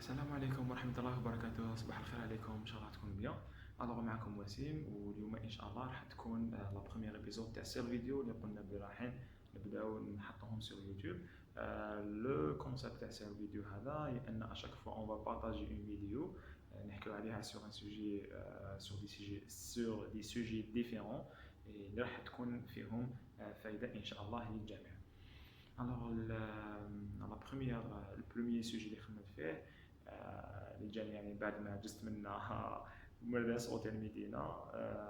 السلام عليكم ورحمة الله وبركاته. صباح الخير عليكم، إن شاء الله تكونوا بيان. الوغ معكم وسيم، واليوم إن شاء الله راح تكون لا بروميير ايبيزود تاع سير فيديو اللي قلنا بلي رايحين نبداو نحطوهم سور يوتيوب. لو كونسيبت تاع سير فيديو هذا هي ان اشاك فوا اون فا بارطاجي اون فيديو نحكيو عليها سور ان سوجي، سور دي سوجي ديفيرون اللي راح تكون فيهم فائدة إن شاء الله للجميع. الوغ لا بروميير البروميير سوجي اللي خدمت فيه اللي جاني يعني بعد ما جست منا مدرسة اوتيل ميدينا،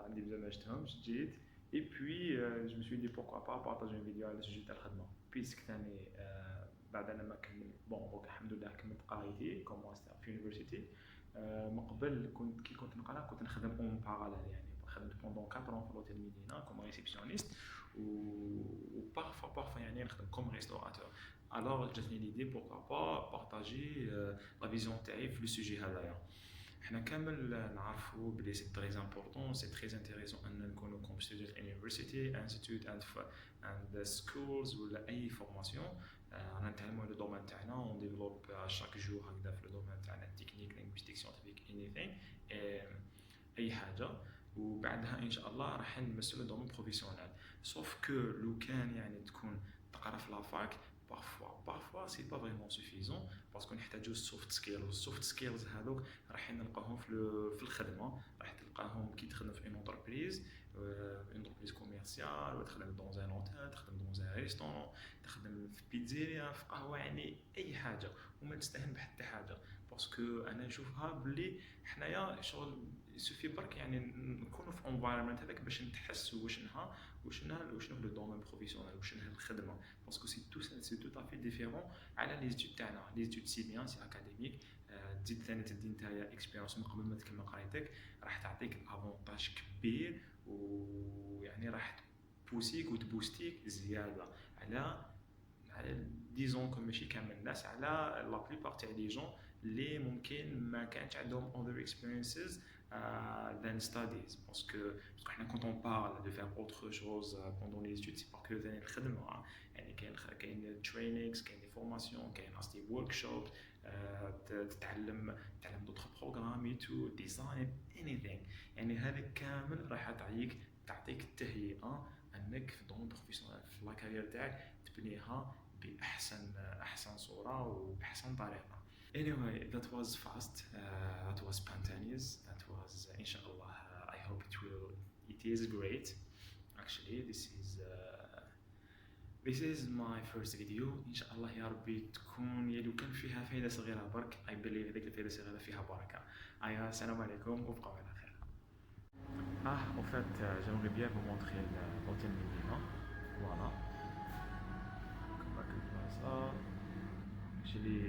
عندي بزاف ما شفتهمش جيت اي بوي جو مسوي دي بوركوا با بارطاجي فيديو على السوجي تاع الخدمه بيسك ثاني. بعد انا ما كمل بون دونك الحمد لله كملت قرايتي كومونست في يونيفرسيتي. من قبل كنت نقرا كنت نخدم اون باراليل، يعني خدمت بوندون 4 ans في الاوتيل ميدينا كوم ريسبسيونيست و بارفوا يعني نخدم كوم ريستوراتور. الوغ جاتني ليدي بوركوا با بارطاجي لا فيزيون تاعي في لو سوجي هذايا. حنا كامل نعرفوا بلي سي تري امبورطون، سي تري انتريسون ان نكونوا كوم ستودنت يونيفرسيتي انستيتوت اند سكولز ولا اي فورماسيون. انا نتعلموا لو دومين تاعنا اون ديفلوب شاك جور هكذا في لو دومين تاعنا تكنيك لينغويستيك سيانتيفيك انيثين اي حاجه، وبعدها ان شاء الله راح نمسوا لو دومين بروفيسيونيل. سوف كو لو كان يعني تكون تقرا في لافاك بارفوا سي با فريمون سوفيزون باسكو نحتاجو السوفت سكيلز، والسوفت سكيلز هذوك راح نلقاهم في الخدمه. راح تلقاهم كي تخدم في اون انتربريز كوميرسيال، ولا تخدم دون ان اوتيل، تخدم دون ان ريستورون، تخدم في بيتزيريا، في قهوه، يعني اي حاجه وما تستهن بحتى حاجه. باسكو انا نشوفها بلي حنايا شغل يسوفي برك يعني نكونوا في انفايرمنت هذاك باش نتحسوا وشنو لو دومين بروفيسيونيل وشنو الخدمه. باسكو سي تو افي ديفيرون على لي ستود تاعنا. لي ستود سي بيان سي اكاديميك، تزيد ثاني تدي نتايا اكسبيريونس من قبل ما تكمل قرايتك، راح تعطيك افونتاج كبير، ويعني راح تبوسيك وتبوستيك زياده على ديزون كو ماشي كامل الناس، على لا بليبار تاع لي جون اللي ممكن ما كانش عندهم other experiences than studies. parce que حنا quand on parle de faire autre chose pendant les études c'est parce que ثاني الخدمه يعني كاين trainings، كاين des formations، كاين قصدي workshops، تتعلم d'autres programmes et tout design anything. يعني هذا كامل راح تعطيك التهيئه انك في الدومين بروفيسيونيل في لا كارير تاعك تبنيها باحسن صوره وباحسن طريقه. Anyway, that was fast, that was spontaneous, that was inshallah, I hope it is great. Actually, this is my first video. inshallah يا ربي تكون لو كان فيها فايدة صغيرة برك I believe هذيك الفايدة الصغيرة فيها بركة. السلام عليكم وبقوا على خير. au fait, j'aimerais bien vous montrer l'hôtel Medina. Voilà. Comme ça. Actually,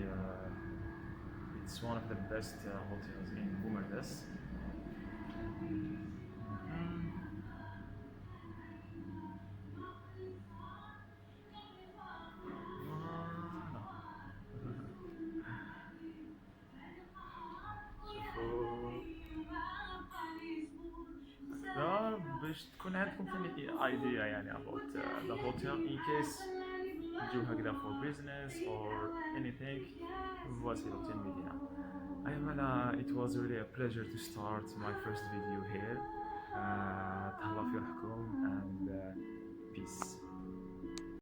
it's one of the best hotels in Boumerdes. باش تكون عندكم ثاني idea يعني about the hotel in case تجيو هكذا for business or anything. voici l'hôtel Medina. It was really a pleasure to start my first video here. تهلا في روحكم and peace.